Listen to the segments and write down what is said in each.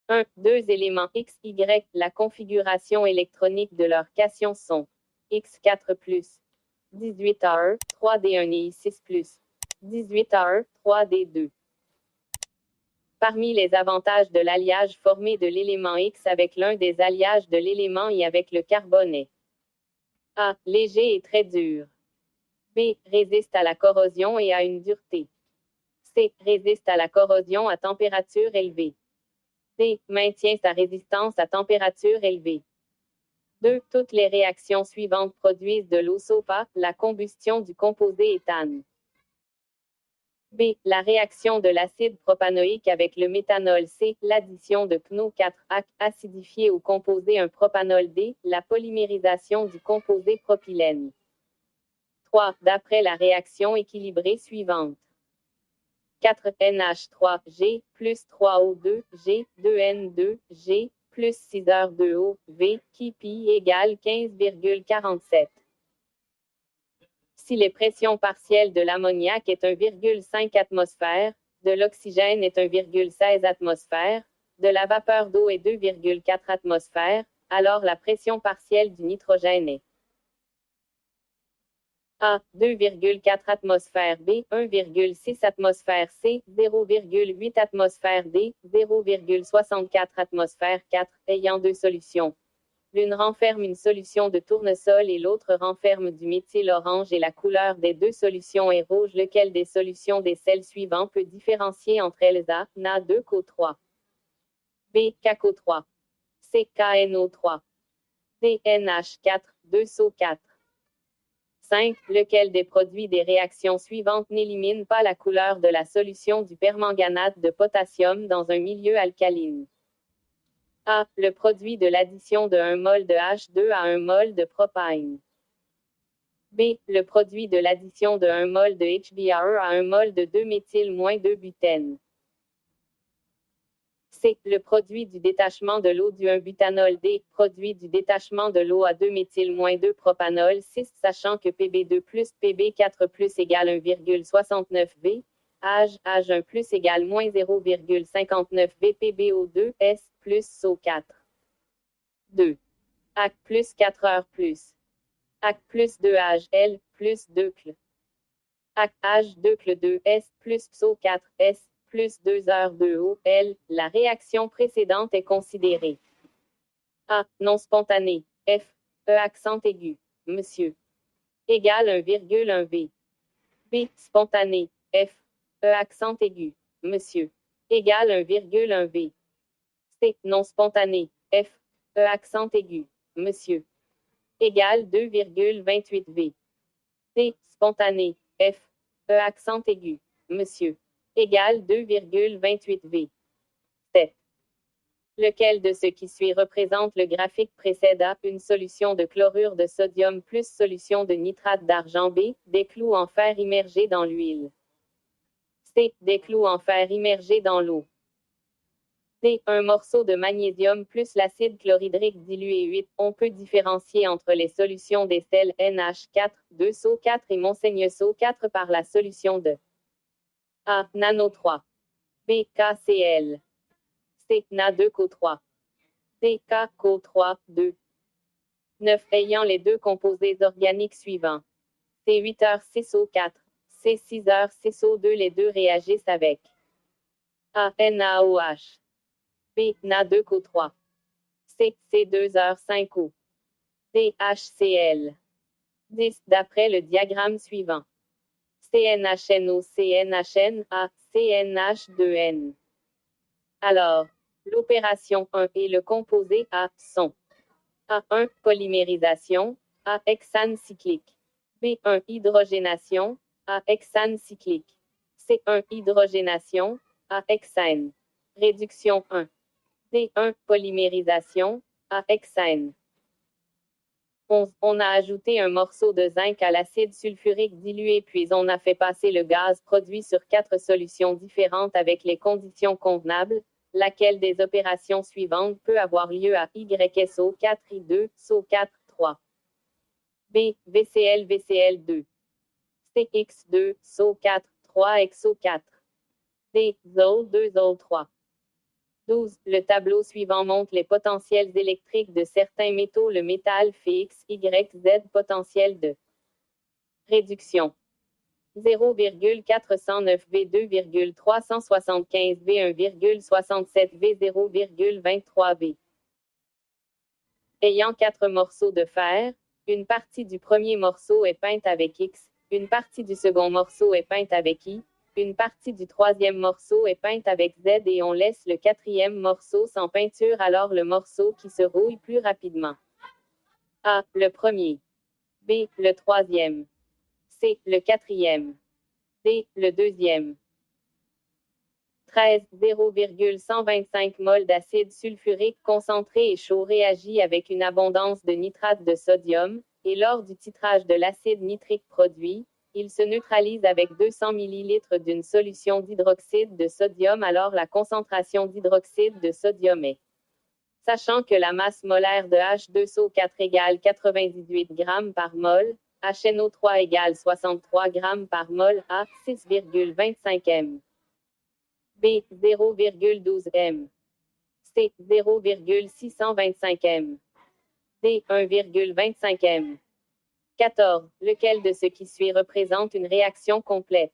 1. Deux éléments X, Y. La configuration électronique de leurs cations sont X4+, 18A1, 3D1 et I6+, 18A1, 3D2. Parmi les avantages de l'alliage formé de l'élément X avec l'un des alliages de l'élément Y avec le carbone est A. Léger et très dur. B. Résiste à la corrosion et a une dureté. C. Résiste à la corrosion à température élevée. D. Maintient sa résistance à température élevée. 2. Toutes les réactions suivantes produisent de l'eau sauf A. La combustion du composé éthane. B. La réaction de l'acide propanoïque avec le méthanol. C. L'addition de PNO4 acidifié au composé un propanol. D. La polymérisation du composé propylène. 3. D'après la réaction équilibrée suivante. 4 NH3G plus 3O2 G 2N2 G plus 6R2O V qui pi égale 15,47. Si les pressions partielles de l'ammoniac est 1,5 atmosphère, de l'oxygène est 1,16 atmosphère, de la vapeur d'eau est 2,4 atmosphères, alors la pression partielle du nitrogène est A. 2,4 atmosphères. B. 1,6 atmosphères. C. 0,8 atmosphères. D. 0,64 atmosphères. 4. Ayant deux solutions. L'une renferme une solution de tournesol et l'autre renferme du méthyle orange et la couleur des deux solutions est rouge. Lequel des solutions des sels suivants peut différencier entre elles A. Na2CO3. B. CaCO3. C. KNO3. D. NH4, 2SO4. 5. Lequel des produits des réactions suivantes n'élimine pas la couleur de la solution du permanganate de potassium dans un milieu alcaline? A. Le produit de l'addition de 1 mol de H2 à 1 mol de propane. B. Le produit de l'addition de 1 mol de HBr à 1 mol de 2-méthyl-2-butène. C. Le produit du détachement de l'eau du 1-butanol. D. Produit du détachement de l'eau à 2-méthyl-2-propanol. 6. Sachant que Pb2 plus Pb4 plus égale 1,69 V, H1 plus égale moins 0,59 V PbO2 S plus SO4. 2. AC plus 4 heures plus. AC plus 2H L plus 2 cl. AC H2 cl 2 S plus SO4 S plus 2 heures 2 O L. La réaction précédente est considérée A. Non spontanée. F. E accent aigu. Monsieur. Égale 1,1 V. B. Spontanée. F. E accent aigu. Monsieur. Égale 1,1 V. C. Non spontanée. F. E accent aigu. Monsieur. Égale 2,28 V. D. Spontané. F. E accent aigu. Monsieur. Égale 2,28 V. 7. Lequel de ce qui suit représente le graphique précède A. Une solution de chlorure de sodium plus solution de nitrate d'argent. B. Des clous en fer immergés dans l'huile. C. Des clous en fer immergés dans l'eau. D. Un morceau de magnésium plus l'acide chlorhydrique dilué 8. On peut différencier entre les solutions des sels NH4, 2SO4 et MonSo4 par la solution de A. Nano3. B. KCl. C. Na2CO3. D. KCO3, 2. 9. Ayant les deux composés organiques suivants. C8H6O4. C6H6O2. Les deux réagissent avec A. NaOH. B. Na2CO3. C. C2H5O. D. HCl. 10. D'après le diagramme suivant. CnHNO, CnHN, A, CnH2n. Alors, l'opération 1 et le composé A sont A1. Polymérisation, A. Hexane cyclique. B1. Hydrogénation, A. Hexane cyclique. C1. Hydrogénation, A. Hexane. Réduction 1. D1. Polymérisation, A. Hexane. 11. On a ajouté un morceau de zinc à l'acide sulfurique dilué puis on a fait passer le gaz produit sur 4 solutions différentes avec les conditions convenables. Laquelle des opérations suivantes peut avoir lieu à YSO4 I2, SO4, 3. B. VCl VCl2. CX2, SO4, 3 XO4. D. ZOL2 ZOL3. 12. Le tableau suivant montre les potentiels électriques de certains métaux. Le métal fait X, Y, Z. Potentiel de réduction 0,409 V, 2,375 V, 1,67 V, 0,23 V. Ayant 4 morceaux de fer, une partie du premier morceau est peinte avec X, une partie du second morceau est peinte avec Y, une partie du troisième morceau est peinte avec Z et on laisse le quatrième morceau sans peinture, alors le morceau qui se rouille plus rapidement. A. Le premier. B. Le troisième. C. Le quatrième. D. Le deuxième. 13. 0,125 mol d'acide sulfurique concentré et chaud réagit avec une abondance de nitrate de sodium, et lors du titrage de l'acide nitrique produit, il se neutralise avec 200 ml d'une solution d'hydroxyde de sodium, alors la concentration d'hydroxyde de sodium est. Sachant que la masse molaire de H2SO4 égale 98 g par mol, HNO3 égale 63 g par mol, A 6,25 m. B 0,12 m. C 0,625 m. D 1,25 m. 14. Lequel de ce qui suit représente une réaction complète?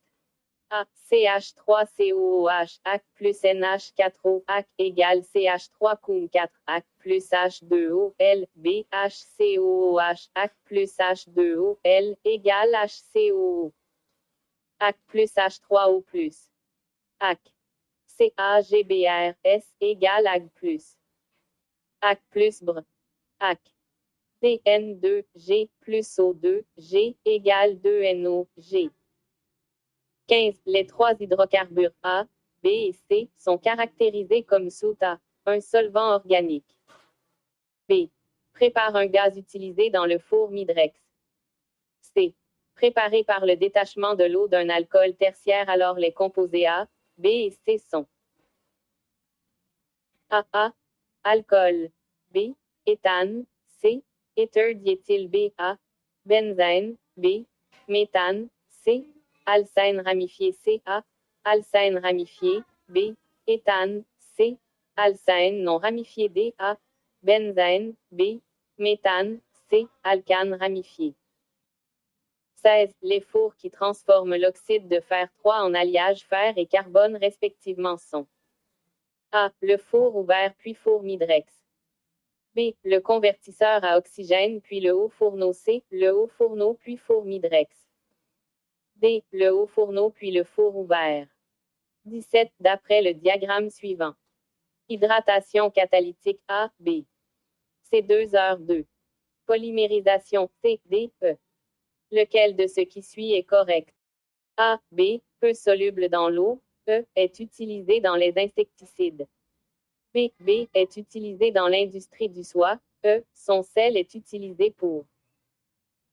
A. CH3COOH AC plus NH4O AC égale CH3COOH 4 AC plus H2O L. B. HCOOH AC plus H2O L égale HCOO AC plus H3O plus AC. CAGBR S égale AG plus. AC plus BR. AC. DN2G plus O2G égale 2NO G. 15. Les trois hydrocarbures A, B et C sont caractérisés comme soute A, un solvant organique. B. Prépare un gaz utilisé dans le four Midrex. C. Préparé par le détachement de l'eau d'un alcool tertiaire, alors les composés A, B et C sont A. Alcool. B. Éthane. C. Éther diéthyl B. A. Benzène. B. Méthane. C. Alcène ramifié. C. A. Alcène ramifié. B. Éthane. C. Alcène non ramifié. D. A. Benzène. B. Méthane. C. Alcane ramifié. 16. Les fours qui transforment l'oxyde de fer 3 en alliage fer et carbone respectivement sont A. Le four ouvert puis four Midrex. B. Le convertisseur à oxygène puis le haut fourneau. C. Le haut fourneau puis four Midrex. D. Le haut fourneau puis le four ouvert. 17. D'après le diagramme suivant. Hydratation catalytique A, B. C2H2. Polymérisation C, D, E. Lequel de ce qui suit est correct? A, B, peu soluble dans l'eau, E, est utilisé dans les insecticides. B est utilisé dans l'industrie du soie, E, son sel est utilisé pour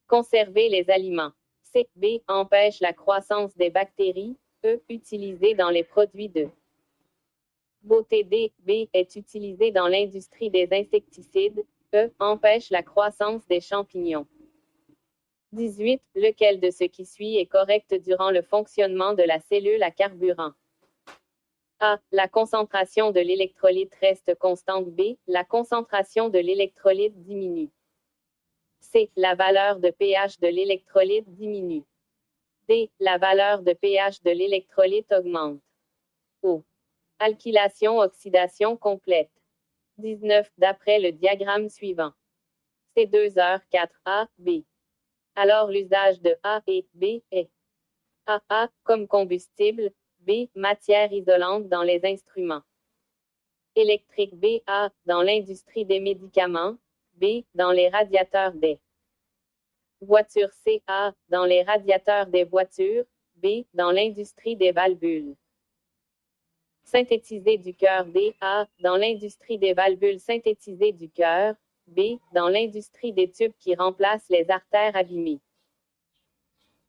conserver les aliments. C, B, empêche la croissance des bactéries, E, utilisé dans les produits de beauté. D, B, est utilisé dans l'industrie des insecticides, E, empêche la croissance des champignons. 18. Lequel de ce qui suit est correct durant le fonctionnement de la cellule à carburant? A. La concentration de l'électrolyte reste constante. B. La concentration de l'électrolyte diminue. C. La valeur de pH de l'électrolyte diminue. D. La valeur de pH de l'électrolyte augmente. O. Alkylation oxydation complète. 19. D'après le diagramme suivant. C2H4A, B. Alors l'usage de A et B est A comme combustible, B matière isolante dans les instruments électriques. B A dans l'industrie des médicaments, B dans les radiateurs des voitures. C A dans les radiateurs des voitures, B dans l'industrie des valvules synthétisées du cœur. D A dans l'industrie des valvules synthétisées du cœur, B dans l'industrie des tubes qui remplacent les artères abîmées.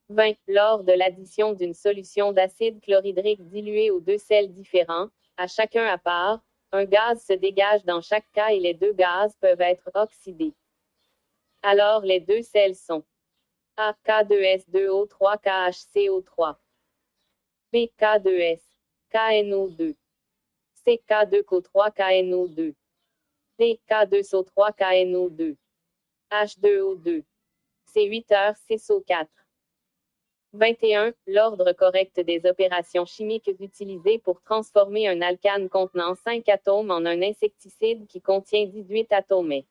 20. Lors de l'addition d'une solution d'acide chlorhydrique dilué aux deux sels différents, à chacun à part, un gaz se dégage dans chaque cas et les deux gaz peuvent être oxydés. Alors les deux sels sont A. K2S2O3 KHCO3 B. K2S KNO2 C. K2CO3KNO2. D. K2SO3KNO2. H2O2. C8H6O4. 21. L'ordre correct des opérations chimiques utilisées pour transformer un alcane contenant 5 atomes en un insecticide qui contient 18 atomes.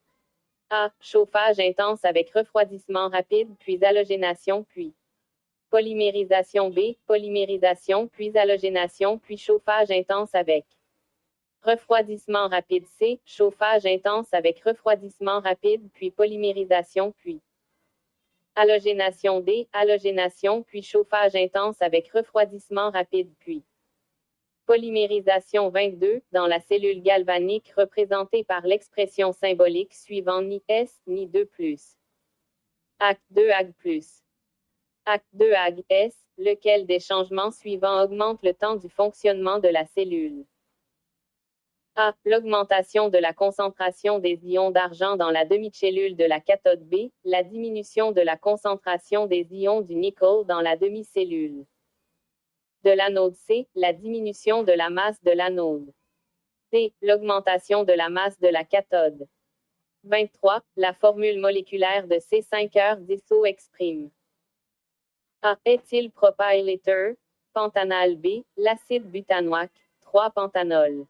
A. Chauffage intense avec refroidissement rapide puis halogénation puis polymérisation. B. Polymérisation puis halogénation puis chauffage intense avec refroidissement rapide. C. Chauffage intense avec refroidissement rapide puis polymérisation puis halogénation. D. Halogénation puis chauffage intense avec refroidissement rapide puis polymérisation. 22. Dans la cellule galvanique représentée par l'expression symbolique suivant ni S ni 2+. Ac 2 Ag plus. Ac 2 Ag S, lequel des changements suivants augmente le temps du fonctionnement de la cellule. A. L'augmentation de la concentration des ions d'argent dans la demi-cellule de la cathode. B. La diminution de la concentration des ions du nickel dans la demi-cellule de l'anode. C. La diminution de la masse de l'anode. D. L'augmentation de la masse de la cathode. 23. La formule moléculaire de C5H10O exprime A. Éthylpropyléther, pentanal. B. L'acide butanoïque, 3-pentanol.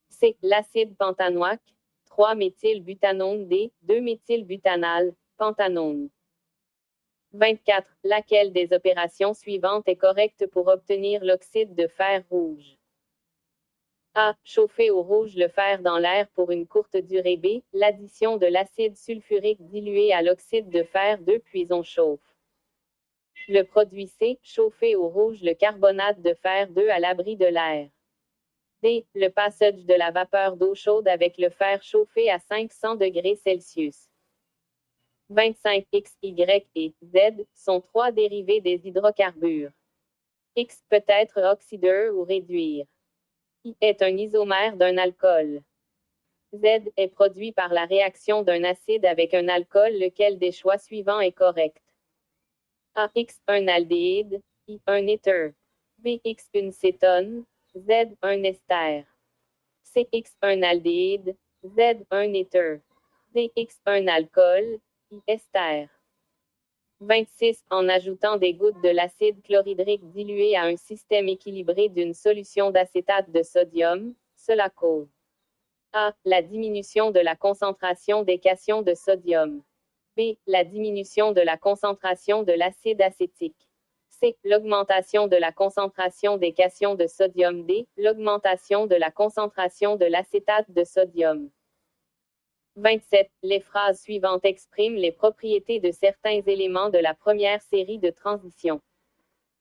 C. L'acide pentanoïque, 3-méthylbutanone. D. 2-méthylbutanal, pentanone. 24. Laquelle des opérations suivantes est correcte pour obtenir l'oxyde de fer rouge? A. Chauffer au rouge le fer dans l'air pour une courte durée. B. L'addition de l'acide sulfurique dilué à l'oxyde de fer 2 puis on chauffe le produit. C. Chauffer au rouge le carbonate de fer 2 à l'abri de l'air. D. Le passage de la vapeur d'eau chaude avec le fer chauffé à 500 degrés Celsius. 25. X, Y et Z sont 3 dérivés des hydrocarbures. X peut être oxydeur ou réduire. I est un isomère d'un alcool. Z est produit par la réaction d'un acide avec un alcool. Lequel des choix suivants est correct? A. X, un aldéhyde. I, un éther. B. X, une cétone. Z, un ester. C. X, un aldéhyde. Z, un éther. D. X, un alcool. I, ester. 26. En ajoutant des gouttes de l'acide chlorhydrique dilué à un système équilibré d'une solution d'acétate de sodium, cela cause A. La diminution de la concentration des cations de sodium. B. La diminution de la concentration de l'acide acétique. C. L'augmentation de la concentration des cations de sodium. D. L'augmentation de la concentration de l'acétate de sodium. 27. Les phrases suivantes expriment les propriétés de certains éléments de la première série de transition.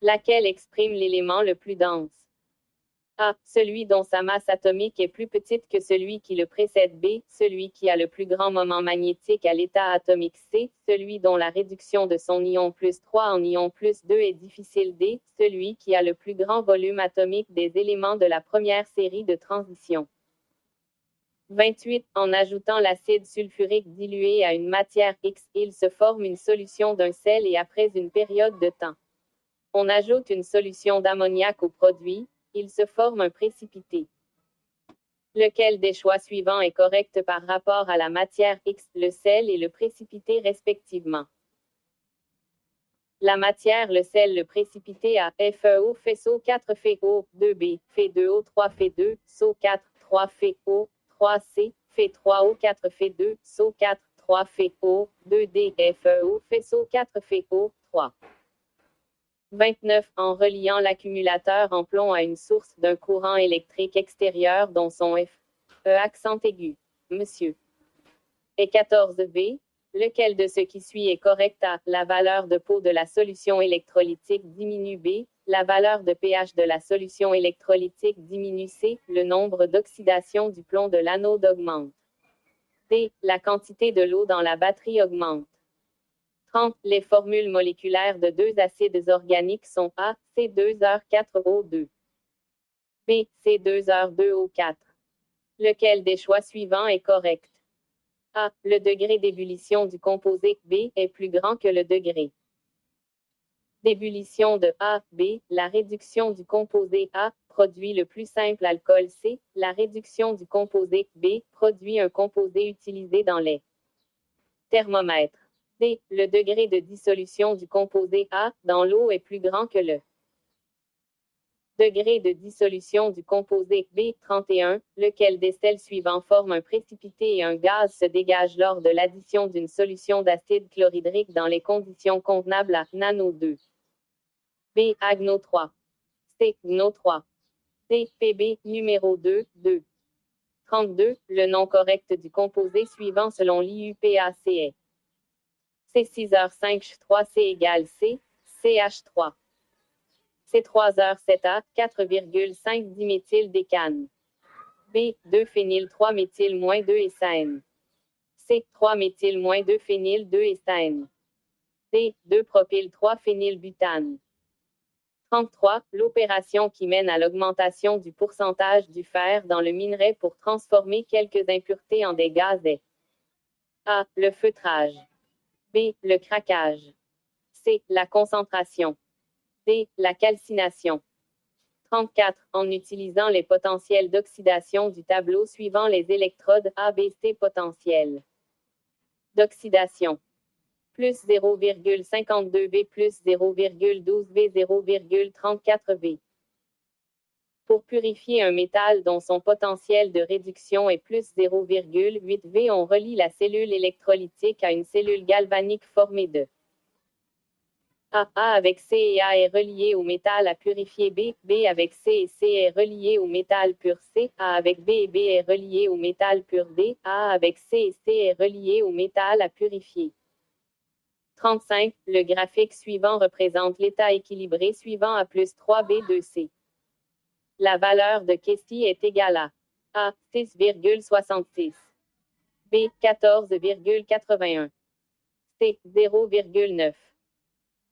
Laquelle exprime l'élément le plus dense? A. Celui dont sa masse atomique est plus petite que celui qui le précède. B. Celui qui a le plus grand moment magnétique à l'état atomique. C. Celui dont la réduction de son ion plus 3 en ion plus 2 est difficile. D. Celui qui a le plus grand volume atomique des éléments de la première série de transition. 28. En ajoutant l'acide sulfurique dilué à une matière X, il se forme une solution d'un sel et après une période de temps, on ajoute une solution d'ammoniac au produit, il se forme un précipité. Lequel des choix suivants est correct par rapport à la matière X, le sel et le précipité respectivement? La matière, le sel, le précipité A. FeO, FeSO 4 FeO, 2B, Fe2O 3 Fe2, SO4, 3 FeO, 3C, Fe3O 4 Fe2, SO4, 3 FeO, 2D, FeO, FeSO 4 FeO, 3. 29. En reliant l'accumulateur en plomb à une source d'un courant électrique extérieur dont son F, E accent aigu, Monsieur, est 14V, lequel de ce qui suit est correct? A. La valeur de Pau de la solution électrolytique diminue. B. La valeur de pH de la solution électrolytique diminue. C. Le nombre d'oxydation du plomb de l'anode augmente. D. La quantité de l'eau dans la batterie augmente. 30. Les formules moléculaires de deux acides organiques sont A. C2H4O2. B. C2H2O4. Lequel des choix suivants est correct? A. Le degré d'ébullition du composé B est plus grand que le degré d'ébullition de A. B. La réduction du composé A produit le plus simple alcool. C. La réduction du composé. B. Produit un composé utilisé dans les thermomètres. D. Le degré de dissolution du composé A dans l'eau est plus grand que le degré de dissolution du composé B 31, lequel des sels suivants forme un précipité et un gaz se dégage lors de l'addition d'une solution d'acide chlorhydrique dans les conditions convenables à nano 2. B. Agno 3. C. NO 3. D. PB numéro 2, 2. 32. Le nom correct du composé suivant selon l'IUPAC est C6H5H3C égale C, CH3. C3H7A, 4,5 diméthyldecan. B, 2-phényl-3-méthyl-2-éthane. C, 3-méthyl-2-phényl-2-éthane. D, 2-propyl-3-phénylbutane. 33. L'opération qui mène à l'augmentation du pourcentage du fer dans le minerai pour transformer quelques impuretés en des gaz est A. Le feutrage. B. Le craquage. C. La concentration. D. La calcination. 34. En utilisant les potentiels d'oxydation du tableau suivant les électrodes ABC potentiels d'oxydation. Plus 0,52 V plus 0,12 V 0,34 V. Pour purifier un métal dont son potentiel de réduction est plus 0,8 V, on relie la cellule électrolytique à une cellule galvanique formée de A avec C et A est relié au métal à purifier B, B avec C et C est relié au métal pur C, A avec B et B est relié au métal pur D, A avec C et C est relié au métal à purifier. 35. Le graphique suivant représente l'état équilibré suivant A plus 3B2C. La valeur de Kessi est égale à A 6,66, B 14,81, C 0,9.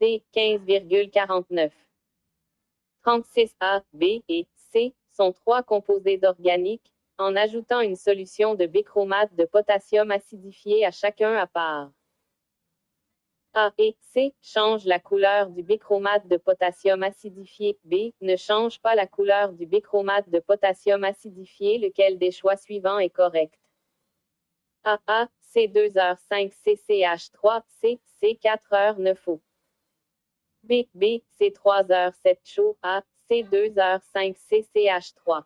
D 15,49. 36 A, B et C sont trois composés organiques, en ajoutant une solution de bichromate de potassium acidifié à chacun à part. A et C changent la couleur du bichromate de potassium acidifié. B ne change pas la couleur du bichromate de potassium acidifié. Lequel des choix suivants est correct? A C2H5 CCH3 C C4H9O. B, C3H7 chaud, A, C2H5 CCH3.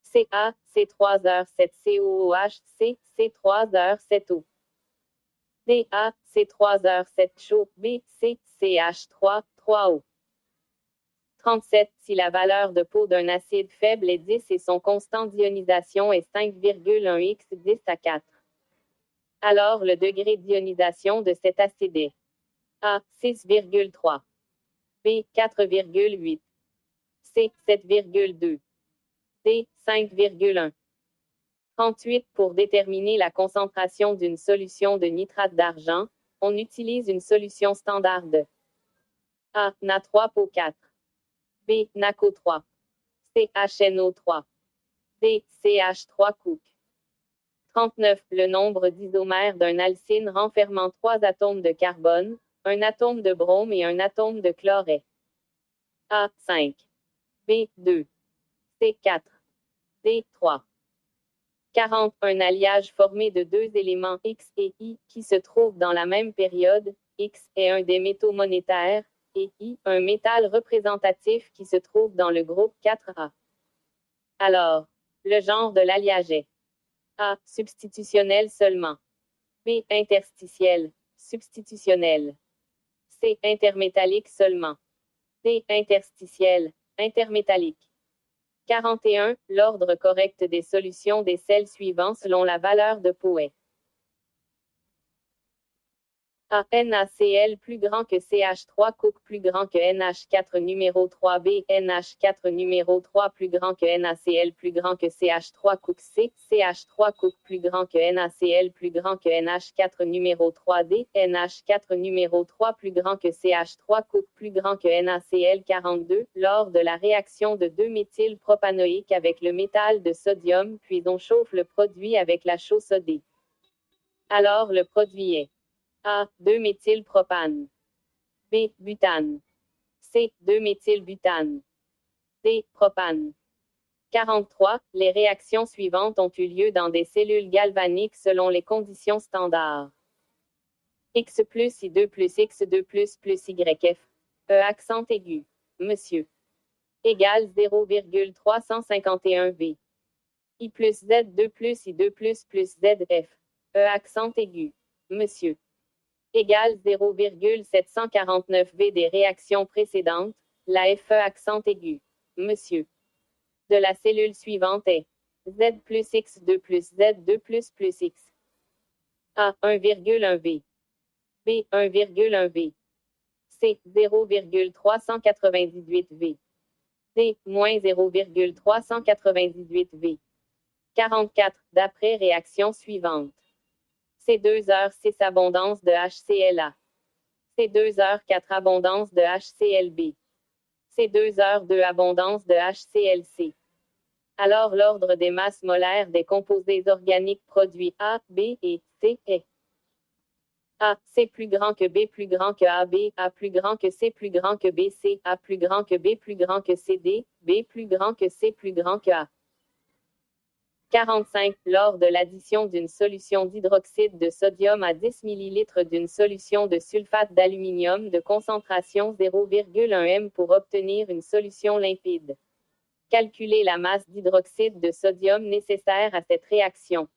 CA, C3H7 COOH, C, C3H7O. DA, C3H7 chaud, B, C, CH3, 3O. 37. Si la valeur de peau d'un acide faible est 10 et son constant d'ionisation est 5,1 x 10 à 4, alors le degré d'ionisation de cet acide est A 6,3, B 4,8, C 7,2, D 5,1. 38. Pour déterminer la concentration d'une solution de nitrate d'argent, on utilise une solution standard de A Na3PO4, B NaCO3, C HNO3, D CH3-Cook. 39. Le nombre d'isomères d'un alcyne renfermant 3 atomes de carbone, un atome de brome et un atome de chlore est A 5, B 2, C 4, D 3. 40. Un alliage formé de deux éléments X et Y qui se trouvent dans la même période, X est un des métaux monétaires, et Y un métal représentatif qui se trouve dans le groupe 4A. Alors, le genre de l'alliage est A. Substitutionnel seulement. B. Interstitiel, substitutionnel. C. Intermétallique seulement. D. Interstitiel, intermétallique. 41. L'ordre correct des solutions des sels suivants selon la valeur de peau est A. NaCl plus grand que CH3 Cook plus grand que NH4 numéro 3B NH4 numéro 3 plus grand que NaCl plus grand que CH3 Cook C CH3 Cook plus grand que NaCl plus grand que NH4 numéro 3D NH4 numéro 3 plus grand que CH3 Cook plus grand que NaCl 42 lors de la réaction de 2-méthylpropanoïque avec le métal de sodium puis on chauffe le produit avec la chaux sodée. Alors le produit est A. 2-méthylpropane. B. Butane. C. 2-méthylbutane. D. Propane. 43. Les réactions suivantes ont eu lieu dans des cellules galvaniques selon les conditions standards. X plus I2 plus X2 plus YF. E accent aigu. Monsieur. Égale 0,351 V. I plus Z2 plus I2 plus ZF. E accent aigu. Monsieur. Égale 0,749 V des réactions précédentes. La FE accent aigu. Monsieur. De la cellule suivante est Z plus X2 plus Z2 plus X. A 1,1 V. B 1,1 V. C 0,398 V. D moins 0,398 V. 44. D'après réaction suivante. C2H6 abondance de HClA. C2H4 abondance de HClB. C2H2 abondance de HClC. Alors l'ordre des masses molaires des composés organiques produits A, B et C est A, C plus grand que B plus grand que AB, A plus grand que C plus grand que BC, A plus grand que B plus grand que CD, B plus grand que C plus grand que A. 45. Lors de l'addition d'une solution d'hydroxyde de sodium à 10 ml d'une solution de sulfate d'aluminium de concentration 0,1 m pour obtenir une solution limpide. Calculer la masse d'hydroxyde de sodium nécessaire à cette réaction.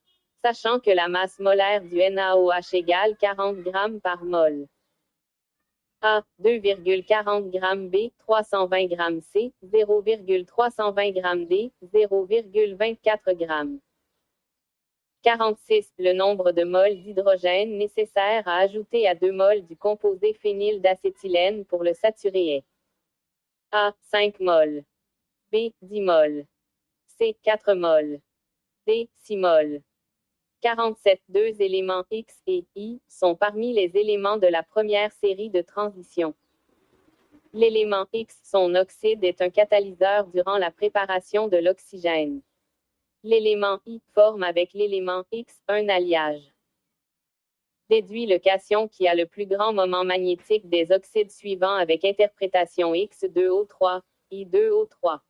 Sachant que la masse molaire du NaOH égale 40 g par mol. A, 2,40 g B, 320 g C, 0,320 g D, 0,24 g. 46. Le nombre de moles d'hydrogène nécessaire à ajouter à 2 moles du composé phényldacétylène pour le saturer est A, 5 moles. B, 10 moles. C, 4 moles. D, 6 moles. 47. Deux éléments X et Y sont parmi les éléments de la première série de transition. L'élément X, son oxyde, est un catalyseur durant la préparation de l'oxygène. L'élément Y forme avec l'élément X un alliage. Déduit le cation qui a le plus grand moment magnétique des oxydes suivants avec interprétation X2O3, I2O3.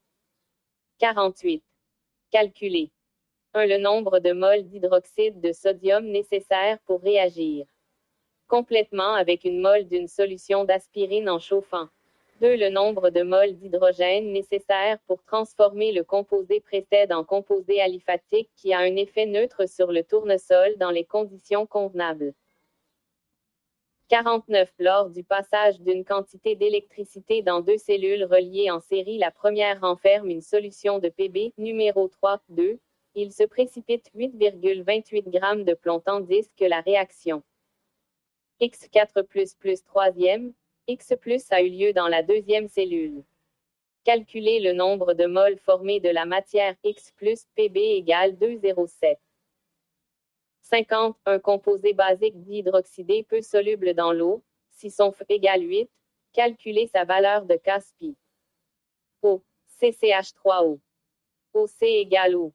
48. Calculer. 1. Le nombre de moles d'hydroxyde de sodium nécessaires pour réagir complètement avec une mole d'une solution d'aspirine en chauffant. 2. Le nombre de moles d'hydrogène nécessaires pour transformer le composé précède en composé aliphatique qui a un effet neutre sur le tournesol dans les conditions convenables. 49. Lors du passage d'une quantité d'électricité dans deux cellules reliées en série, la première renferme une solution de Pb, numéro 3, 2. Il se précipite 8,28 g de plomb tandis que la réaction X4 plus troisième, X plus a eu lieu dans la deuxième cellule. Calculer le nombre de moles formés de la matière X plus Pb égale 2,07. 50. Un composé basique dihydroxydé peu soluble dans l'eau, si son F égale 8, calculer sa valeur de Caspi. O. CCH3O. OC égale O.